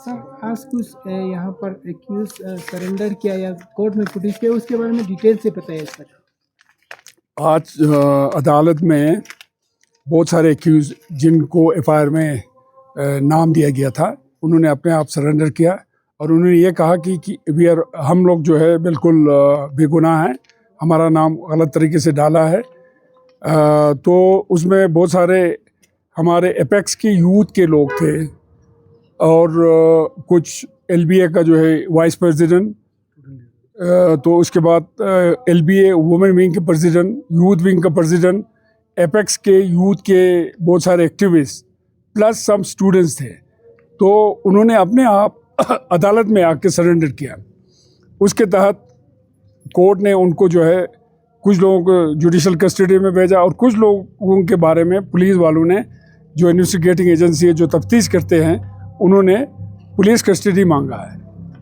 आज कुछ यहाँ पर एक्यूज सरेंडर किया या कोर्ट में पुलिस किया, उसके बारे में डिटेल से बताइए सर। आज अदालत में बहुत सारे एक्यूज जिनको एफआईआर में नाम दिया गया था, उन्होंने अपने आप सरेंडर किया और उन्होंने ये कहा कि हम लोग जो है बिल्कुल बेगुनाह हैं, हमारा नाम गलत तरीके से डाला है। तो उसमें बहुत सारे हमारे एपेक्स के यूथ के लोग थे और कुछ एलबीए का जो है वाइस प्रेसिडेंट, तो उसके बाद एलबीए वुमेन विंग के प्रेसिडेंट, यूथ विंग का प्रेसिडेंट, एपेक्स के यूथ के बहुत सारे एक्टिविस्ट प्लस सम स्टूडेंट्स थे। तो उन्होंने अपने आप अदालत में आके सरेंडर किया। उसके तहत कोर्ट ने उनको जो है कुछ लोगों को जुडिशल कस्टडी में भेजा और कुछ लोगों के बारे में पुलिस वालों ने, जो इन्वेस्टिगेटिंग एजेंसी है जो तफ्तीश करते हैं, उन्होंने पुलिस कस्टडी मांगा है।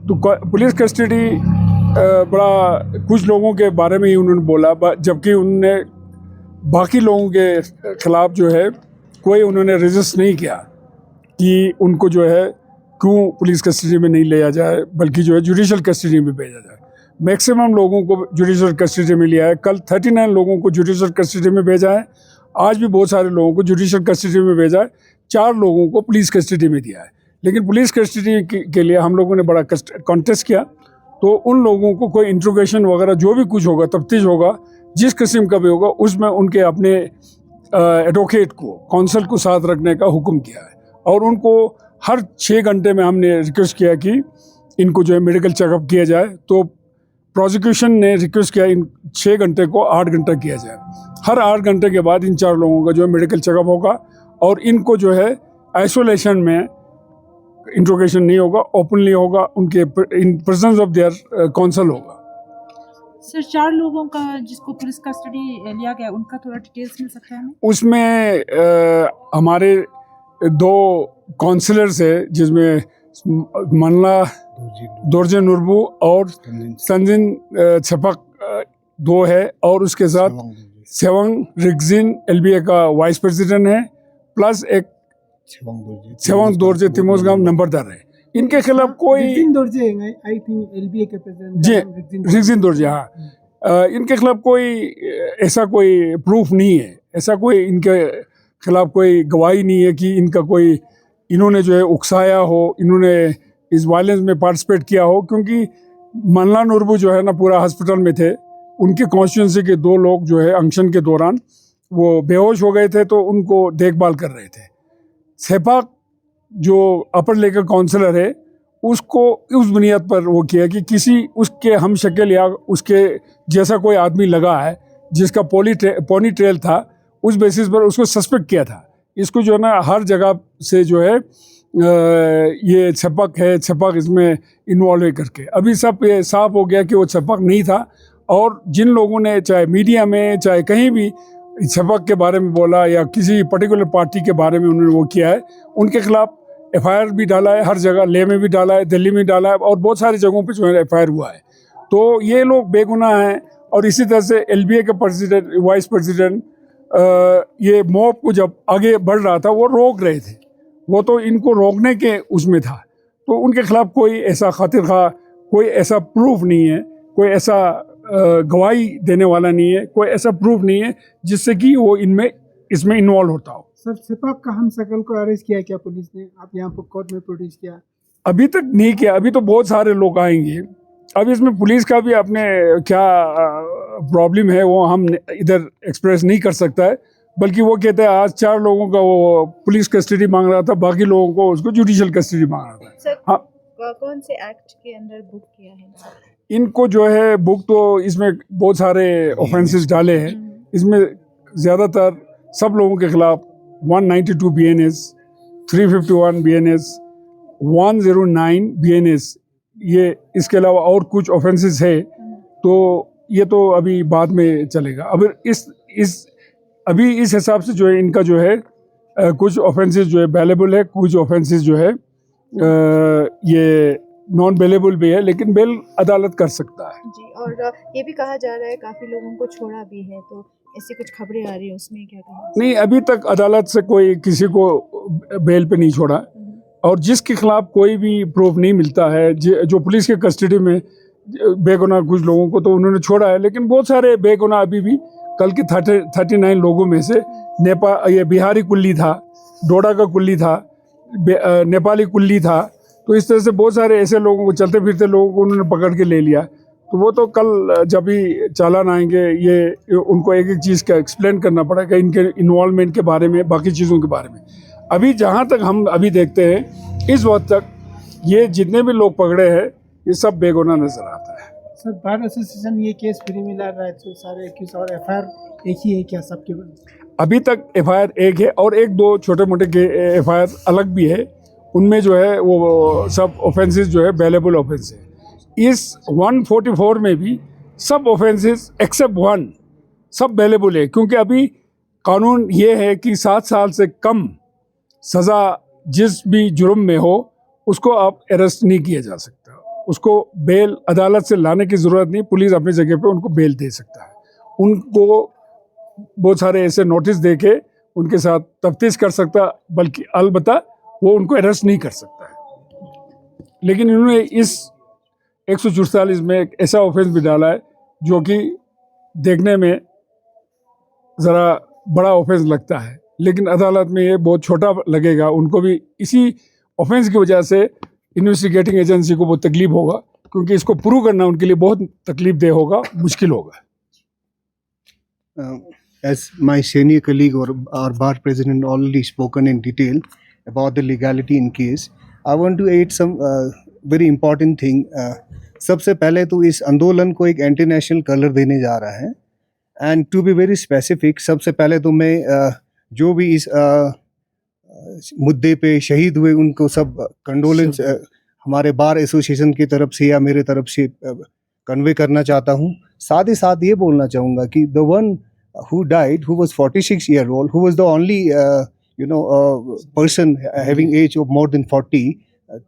तो पुलिस कस्टडी बड़ा कुछ लोगों के बारे में ही उन्होंने बोला, जबकि उन्होंने बाकी लोगों के खिलाफ जो है कोई उन्होंने रजिस्ट नहीं किया कि उनको जो है क्यों पुलिस कस्टडी में नहीं लिया जाए, बल्कि जो है जुडिशल कस्टडी में भेजा जाए। मैक्सिमम लोगों को जुडिशल कस्टडी में लिया है। कल 39 लोगों को जुडिशल कस्टडी में भेजा है, आज भी बहुत सारे लोगों को जुडिशल कस्टडी में भेजा है, 4 लोगों को पुलिस कस्टडी में दिया है। लेकिन पुलिस कस्टडी के लिए हम लोगों ने बड़ा कॉन्टेस्ट किया, तो उन लोगों को कोई इंट्रोगेशन वगैरह जो भी कुछ होगा, तफ्तीश होगा, जिस किस्म का भी होगा, उसमें उनके अपने एडवोकेट को, काउंसिल को साथ रखने का हुक्म किया है। और उनको हर 6 घंटे में हमने रिक्वेस्ट किया कि इनको जो है मेडिकल चेकअप किया जाए। तो प्रोसिक्यूशन ने रिक्वेस्ट किया इन 6 घंटे को 8 घंटा किया जाए। हर 8 घंटे के बाद इन 4 लोगों का जो है मेडिकल चेकअप होगा और इनको जो है आइसोलेशन में इंट्रोगेशन नहीं होगा, ओपनली होगा, उनके in presence of their council होगा। सर, 4 लोगों का जिसको पुलिस कस्टडी लिया गया, उनका थोड़ा डिटेल्स मिल सकता है हमें? उसमें हमारे 2 काउंसिलर्स है, जिसमें मनला दोरजे नुरबू और संजिन छपक 2 है, और उसके साथ सेवंग रिगजिन एलबीए का वाइस प्रेसिडेंट है, प्लस एक सेवंग दोरजे तिमोसगाम नंबरदार है। इनके खिलाफ कोई आई थिंक एलबीए के प्रेसिडेंट जी रिगजिन दोरजे, हाँ, इनके खिलाफ कोई ऐसा कोई प्रूफ नहीं है, ऐसा कोई इनके खिलाफ कोई गवाही नहीं है कि इनका कोई इन्होंने जो है उकसाया हो, इन्होंने इस वायलेंस में पार्टिसिपेट किया हो। क्योंकि मनला नुरबू जो है ना पूरा हॉस्पिटल में थे, उनके कॉन्स्टिट्यूंसी के 2 लोग जो है अनशन के दौरान वो बेहोश हो गए थे, तो उनको देखभाल कर रहे थे। सेपाक जो अपर लेकर काउंसलर है, उसको उस बुनियाद पर वो किया कि किसी उसके हम शक्ल या उसके जैसा कोई आदमी लगा है जिसका पोनी ट्रेल था, उस बेसिस पर उसको सस्पेक्ट किया था। इसको जो है ना हर जगह से जो है ये छपक इसमें इन्वॉल्व है करके अभी सब ये साफ हो गया कि वो छपक नहीं था। और जिन लोगों ने चाहे मीडिया में चाहे कहीं भी छपक के बारे में बोला या किसी पर्टिकुलर पार्टी के बारे में उन्होंने वो किया है, उनके खिलाफ एफआईआर भी डाला है, हर जगह, लेह में भी डाला है, दिल्ली में डाला है, और बहुत सारी जगहों पे जो है एफआईआर हुआ है। तो ये लोग बेगुनाह हैं। और इसी तरह से एलबीए के प्रेसिडेंट, वाइस प्रेसिडेंट, ये मॉब को जब आगे बढ़ रहा था वो रोक रहे थे, वो तो इनको रोकने के उसमें था। तो उनके खिलाफ कोई ऐसा खातिर खा, कोई ऐसा प्रूफ नहीं है, कोई ऐसा गवाही देने वाला नहीं है, कोई ऐसा प्रूफ नहीं है जिससे कि वो इसमें इन्वॉल्व होता हो। सर, सेपाक का हम शकल को अरेस्ट किया क्या पुलिस ने? आप यहाँ पर कोर्ट में प्रोड्यूस किया? अभी तक नहीं किया, अभी तो बहुत सारे लोग आएंगे। अब इसमें पुलिस का भी अपने क्या प्रॉब्लम है वो हम इधर एक्सप्रेस नहीं कर सकता है, बल्कि वो कहते हैं आज 4 लोगों का वो पुलिस कस्टडी मांग रहा था, बाकी लोगों को उसको जुडिशल कस्टडी मांग रहा था। सर, हाँ, कौन से एक्ट के अंदर बुक किया है? इनको जो है बुक तो इसमें बहुत सारे ऑफेंसेस डाले हैं। इसमें ज़्यादातर सब लोगों के खिलाफ 192 BNS, 351 BNS, 109 BNS, ये इसके अलावा और कुछ ऑफेंसेस है। तो ये तो अभी बाद में चलेगा। अब अभी इस हिसाब से जो है इनका जो है कुछ ऑफेंसेस जो है बेलेबल है, कुछ ऑफेंसेस जो है ये नॉन बेलेबल भी है, लेकिन बेल अदालत कर सकता है जी। और ये भी कहा जा रहा है काफ़ी लोगों को छोड़ा भी है, तो ऐसी कुछ खबरें आ रही है, उसमें क्या कहेंगे? नहीं, अभी तक अदालत से कोई किसी को बेल पे नहीं छोड़ा। और जिसके खिलाफ कोई भी प्रूफ नहीं मिलता है, जो पुलिस के कस्टडी में बेगुनाह कुछ लोगों को तो उन्होंने छोड़ा है, लेकिन बहुत सारे बेगुनाह अभी भी कल के 39 लोगों में से ये बिहारी कुल्ली था, डोडा का कुल्ली था, नेपाली कुल्ली था, तो इस तरह से बहुत सारे ऐसे लोगों को, चलते फिरते लोगों को उन्होंने पकड़ के ले लिया। तो वो तो कल जब भी चालान आएंगे ये उनको एक एक चीज़ का एक्सप्लेन करना पड़ेगा, इनके इन्वॉल्वमेंट के बारे में, बाकी चीज़ों के बारे में। अभी जहाँ तक हम अभी देखते हैं इस वक्त तक ये जितने भी लोग पकड़े हैं ये सब बेगुनाह नजर आता है। सर बार एसोसिएशन ये केस फ्री में ला रहा है, तो सारे एक्यूज और एफआईआर एक ही है क्या सबके? अभी तक एफआईआर एक है और एक दो छोटे मोटे एफआईआर अलग भी है, उनमें जो है वो सब ऑफेंसेस जो है बेलेबल ऑफेंस है। इस 144 में भी सब ऑफेंसेस एक्सेप्ट वन सब बेलेबल है, क्योंकि अभी कानून ये है कि 7 साल से कम सज़ा जिस भी जुर्म में हो उसको अब अरेस्ट नहीं किया जा सकता, उसको बेल अदालत से लाने की ज़रूरत नहीं, पुलिस अपनी जगह पे उनको बेल दे सकता है। उनको बहुत सारे ऐसे नोटिस दे के उनके साथ तफ्तीश कर सकता, बल्कि अलबत्ता वो उनको अरेस्ट नहीं कर सकता है। लेकिन इन्होंने इस 144 में एक ऐसा ऑफेंस भी डाला है जो कि देखने में ज़रा बड़ा ऑफेंस लगता है, लेकिन अदालत में ये बहुत छोटा लगेगा उनको भी। इसी ऑफेंस की वजह से इन्वेस्टिगेटिंग एजेंसी को बहुत तकलीफ होगा, क्योंकि इसको प्रूव करना उनके लिए बहुत तकलीफ दे होगा, मुश्किल होगा। As my senior colleague or our bar president already spoken in detail about the legality in case, I want to add some very important thing. सबसे पहले तो इस आंदोलन को एक इंटरनेशनल कलर देने जा रहा है, and to be very specific, सबसे पहले तो मैं जो भी इस मुद्दे पे शहीद हुए उनको सब कंडोलेंस हमारे बार एसोसिएशन की तरफ से या मेरे तरफ से कन्वे करना चाहता हूँ। साथ ही साथ ये बोलना चाहूँगा कि the one who died, who was 46 year old, who was the only person having age of more than 40,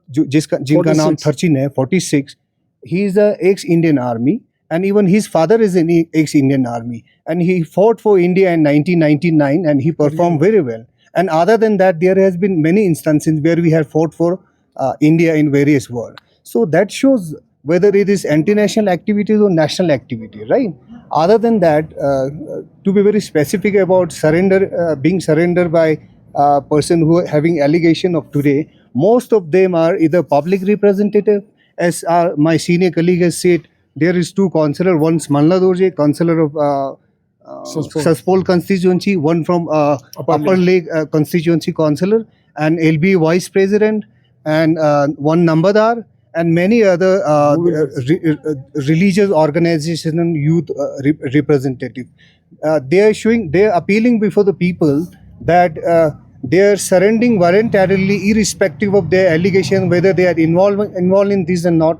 जिनका नाम 13 है, 46, he is a ex-Indian army, and even his father is an ex-Indian army, and he fought for India in 1999 and he performed very well. And other than that, there has been many instances where we have fought for India in various wars. So that shows whether it is anti-national activities or national activity, right? Other than that, to be very specific about being surrendered by a person who are having allegation of today, most of them are either public representative, as my senior colleague has said, there is 2 councillor, one's Malna Dorje, councillor of Saspol constituency, one from Upper Lake constituency councillor, and LB vice president, and one Nambadar, and many other religious organization and youth representative. They are appealing before the people that they are surrendering voluntarily, irrespective of their allegation, whether they are involved in this or not,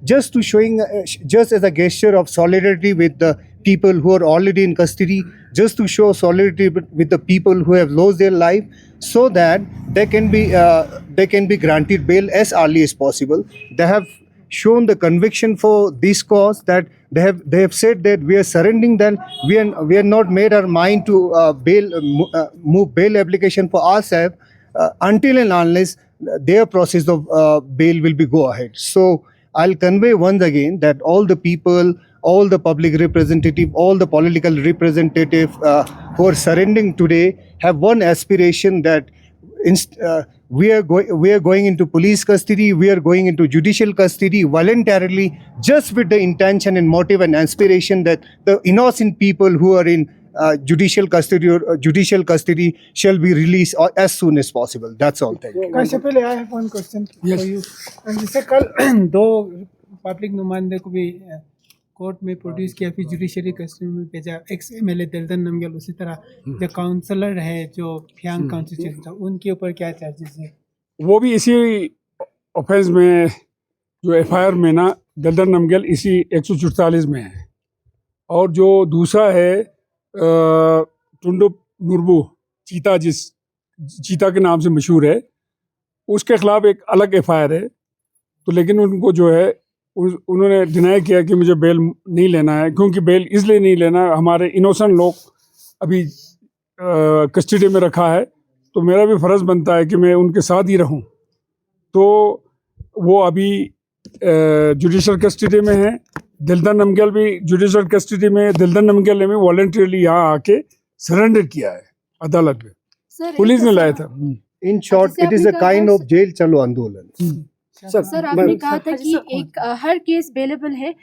just to showing, just as a gesture of solidarity with the people who are already in custody, just to show solidarity with the people who have lost their life, so that they can be granted bail as early as possible. They have shown the conviction for this cause, that they have said that we are surrendering, that we are not made our mind to move bail application for ourselves until and unless their process of bail will be go ahead. So I'll convey once again that all the people, all the public representative, all the political representative who are surrendering today have one aspiration, that we are going into police custody, we are going into judicial custody voluntarily, just with the intention and motive and aspiration that the innocent people who are in judicial custody shall be released as soon as possible. That's all. Thank you. Kashipil, I have one question for you. जैसे कल 2 public नुमाइंदे को भी court में produce किया, फिर judiciary custody में भेजा, एक्स एमएलए दलदन नमग्याल, उसी तरह जो काउंसलर है जो फ्यांग कॉन्स्टिट्यूशन था, उनके ऊपर क्या चार्जेस है? वो भी इसी ऑफेंस में, जो एफआईआर में ना, दलदन नमग्याल इसी 144 में है। और जो दूसरा है टुंडुप नुरबू चीता, चीता के नाम से मशहूर है, उसके खिलाफ एक अलग एफआईआर है। तो लेकिन उनको जो है उन्होंने डिनाई किया कि मुझे बेल नहीं लेना है, क्योंकि बेल इसलिए नहीं लेना, हमारे इनोसेंट लोग अभी कस्टडी में रखा है, तो मेरा भी फ़र्ज़ बनता है कि मैं उनके साथ ही रहूं। तो वो अभी जुडिशल कस्टडी में है। दिलदार नमग्याल भी जुडिशल कस्टडी में है। दिलदार नमग्याल ने भी वॉलंटरीली यहाँ आके सरेंडर किया है अदालत में, सर पुलिस ने लाया था। In short, जैसे it is आपने a कहा kind है, of jail chalo आंदोलन। सर आपने कहा था कि एक हर केस बेलेबल है,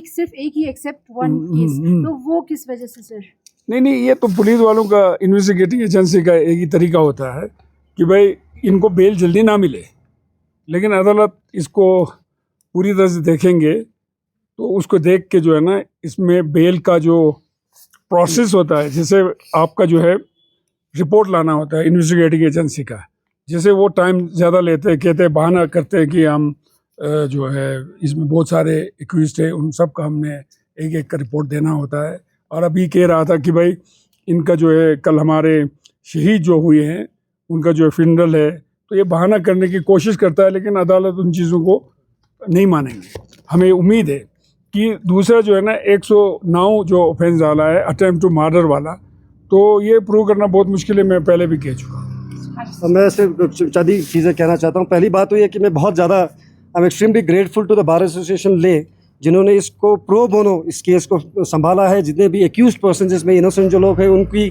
सिर्फ एक ही एक्सेप्ट वन केस, तो वो किस वजह से सर? नहीं, ये तो पुलिस वालों का, इन्वेस्टिगेटिंग एजेंसी का एक ही तरीका होता है कि भाई इनको बेल जल्दी ना मिले, लेकिन अदालत इसको पूरी तरह से देखेंगे तो उसको देख के जो है ना, इसमें बेल का जो प्रोसेस होता है, जैसे आपका जो है रिपोर्ट लाना होता है इन्वेस्टिगेटिंग एजेंसी का, जैसे वो टाइम ज़्यादा लेते हैं, कहते हैं, बहाना करते हैं कि हम जो है इसमें बहुत सारे एक्यूज्ड है, उन सब का हमने एक एक का रिपोर्ट देना होता है। और अभी कह रहा था कि भाई इनका जो है कल हमारे शहीद जो हुए हैं उनका जो है फ्यूनरल है, तो ये बहाना करने की कोशिश करता है, लेकिन अदालत उन चीज़ों को नहीं मानेंगे। हमें उम्मीद है कि दूसरा जो है ना 109 जो ऑफेंस डाला है अटेम्प्ट टू मर्डर वाला, तो ये प्रूव करना बहुत मुश्किल है, मैं पहले भी कह चुका हूँ। मैं सिर्फ चंद चीज़ें कहना चाहता हूँ। पहली बात तो ये कि मैं बहुत ज़्यादा I am extremely grateful to the bar association ले, जिन्होंने इसको प्रो बोनो इस केस को संभाला है। जितने भी एक्यूज पर्सन, जिसमें इनोसेंट जो लोग हैं, उनकी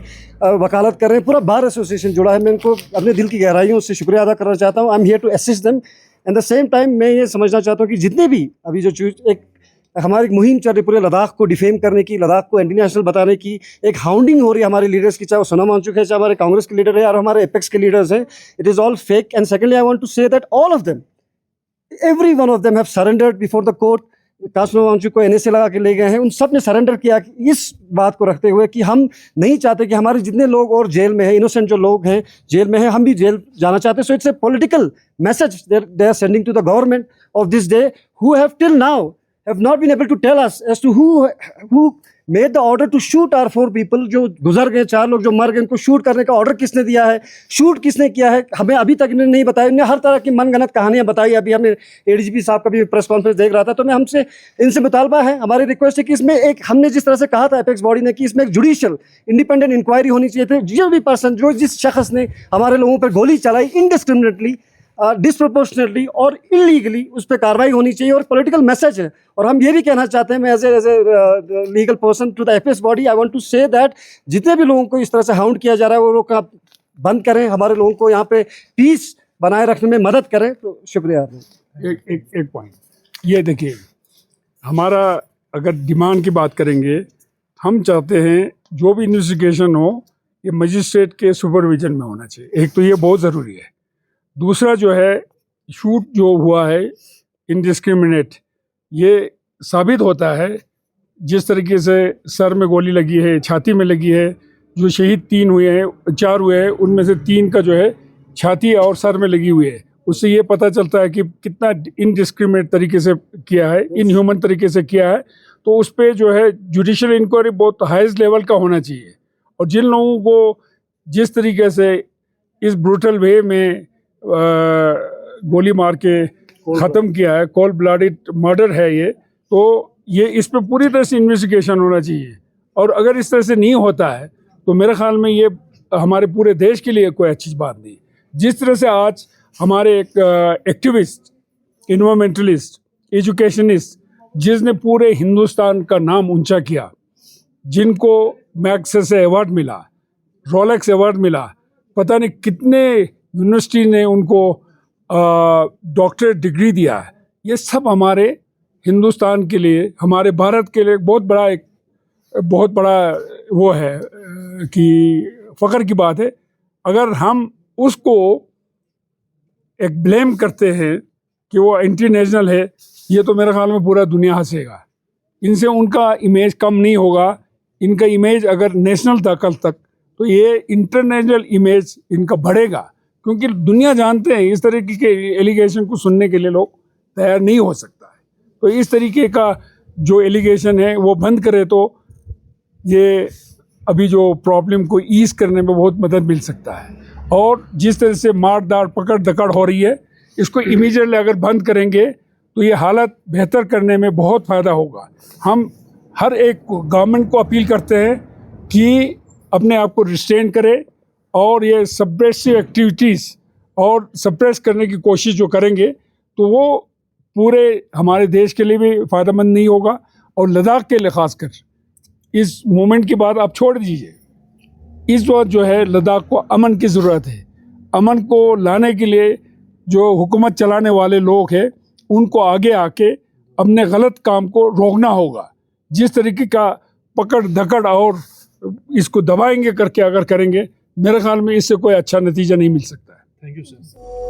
वकालत कर रहे हैं, पूरा बार एसोसिएशन जुड़ा है। मैं इनको अपने दिल की गहराइयों से शुक्रिया अदा करना चाहता हूँ। I am here to assist them. At the same time मैं ये समझना चाहता हूँ कि जितने भी अभी जो एक हमारी मुहिम चल रही पूरे लद्दाख को डिफेम करने की, लद्दाख को इंटरनेशनल बताने की, एक हाउंडिंग हो रही है हमारे लीडर्स की, चाहे वो सोनम वांगचुक है, चाहे हमारे कांग्रेस के लीडर है, और हमारे एपेक्स के लीडर्स हैं, it is all fake. And secondly I want to say that all of them, every one of them have surrendered before the court. कासम वांगचुक को एनएसए लगा के ले गए हैं, उन सब ने सरेंडर किया, इस बात को रखते हुए कि हम नहीं चाहते कि हमारे जितने लोग और जेल में हैं, इनोसेंट जो लोग हैं जेल में हैं, हम भी जेल जाना चाहते हैं। So it's a political message they are sending to the government of this day, who have till now have not been able to tell us as to who made the order to shoot our 4 people। जो गुजर गए, 4 लोग जो मर गए, उनको shoot करने का ऑर्डर किसने दिया है, शूट किसने किया है, हमें अभी तक इन्होंने नहीं बताया। इन्होंने हर तरह की मनगढ़ंत कहानियां बताई। अभी हमने एडीजीपी साहब का भी प्रेस कॉन्फ्रेंस देख रहा था, तो मैं हमसे इनसे मुतालबा है, हमारी रिक्वेस्ट है कि इसमें एक, हमने जिस तरह से कहा था एपेक्स बॉडी ने कि इसमें एक जुडिशियल इंडिपेंडेंट इंक्वायरी होनी चाहिए थी। जो भी पर्सन, जो जिस शख्स ने हमारे लोगों पर गोली चलाई इनडिस्क्रिमिनेटली, डिसप्रोपोर्शनेटली और इलीगली, उस पर कार्रवाई होनी चाहिए। और पॉलिटिकल मैसेज है। और हम ये भी कहना चाहते हैं, मैं as a legal person to the apex body, I want to say that जितने भी लोगों को इस तरह से हाउंड किया जा रहा है वो लोग बंद करें, हमारे लोगों को यहाँ पे पीस बनाए रखने में मदद करें। तो शुक्रिया। एक पॉइंट ये देखिए, हमारा अगर डिमांड की बात करेंगे, हम चाहते हैं जो भी इन्वेस्टिगेशन हो ये मजिस्ट्रेट के सुपरविजन में होना चाहिए। एक तो ये बहुत ज़रूरी है। दूसरा जो है, शूट जो हुआ है इनडिस्क्रिमिनेट, ये साबित होता है जिस तरीके से सर में गोली लगी है, छाती में लगी है। जो शहीद 3 हुए हैं, 4 हुए हैं, उनमें से 3 का जो है छाती और सर में लगी हुई है। उससे ये पता चलता है कि कितना इनडिस्क्रिमिनेट तरीके से किया है, इनह्यूमन तरीके से किया है। तो उस पर जो है जुडिशियल इंक्वायरी बहुत हाईएस्ट लेवल का होना चाहिए। और जिन लोगों को जिस तरीके से इस ब्रूटल वे में गोली मार के ख़त्म किया है, कोल्ड ब्लडेड मर्डर है ये, तो ये इस पे पूरी तरह से इन्वेस्टिगेशन होना चाहिए। और अगर इस तरह से नहीं होता है तो मेरे ख्याल में ये हमारे पूरे देश के लिए कोई अच्छी बात नहीं। जिस तरह से आज हमारे एक एक्टिविस्ट, इन्वायरमेंटलिस्ट, एजुकेशनिस्ट, जिसने पूरे हिंदुस्तान का नाम ऊंचा किया, जिनको मैग्सेसे अवार्ड मिला, रोलेक्स अवार्ड मिला, पता नहीं कितने यूनिवर्सिटी ने उनको डॉक्टरेट डिग्री दिया है, ये सब हमारे हिंदुस्तान के लिए, हमारे भारत के लिए बहुत बड़ा वो है कि फ़ख्र की बात है। अगर हम उसको एक ब्लेम करते हैं कि वो एंटी नेशनल है, ये तो मेरे ख्याल में पूरा दुनिया हंसेगा। इनसे उनका इमेज कम नहीं होगा। इनका इमेज अगर नेशनल था कल तक, तो ये इंटरनेशनल इमेज इनका बढ़ेगा, क्योंकि दुनिया जानते हैं इस तरीके के एलिगेशन को सुनने के लिए लोग तैयार नहीं हो सकता है। तो इस तरीके का जो एलिगेशन है वो बंद करे तो ये अभी जो प्रॉब्लम को ईज़ करने में बहुत मदद मिल सकता है। और जिस तरह से मार-दार, पकड़ दकड़ हो रही है, इसको इमीडिएटली अगर बंद करेंगे तो ये हालत बेहतर करने में बहुत फ़ायदा होगा। हम हर एक गवर्नमेंट को अपील करते हैं कि अपने आप को रिस्ट्रेन करे और ये सब्रेसिव एक्टिविटीज़ और सप्रेस करने की कोशिश जो करेंगे तो वो पूरे हमारे देश के लिए भी फ़ायदेमंद नहीं होगा, और लद्दाख के लिए ख़ासकर इस मोमेंट की बात आप छोड़ दीजिए। इस वक्त जो है लद्दाख को अमन की ज़रूरत है। अमन को लाने के लिए जो हुकूमत चलाने वाले लोग हैं उनको आगे आके अपने गलत काम को रोकना होगा। जिस तरीके का पकड़ धकड़ और इसको दबाएंगे करके अगर करेंगे, मेरे ख्याल में इससे कोई अच्छा नतीजा नहीं मिल सकता है। Thank you sir.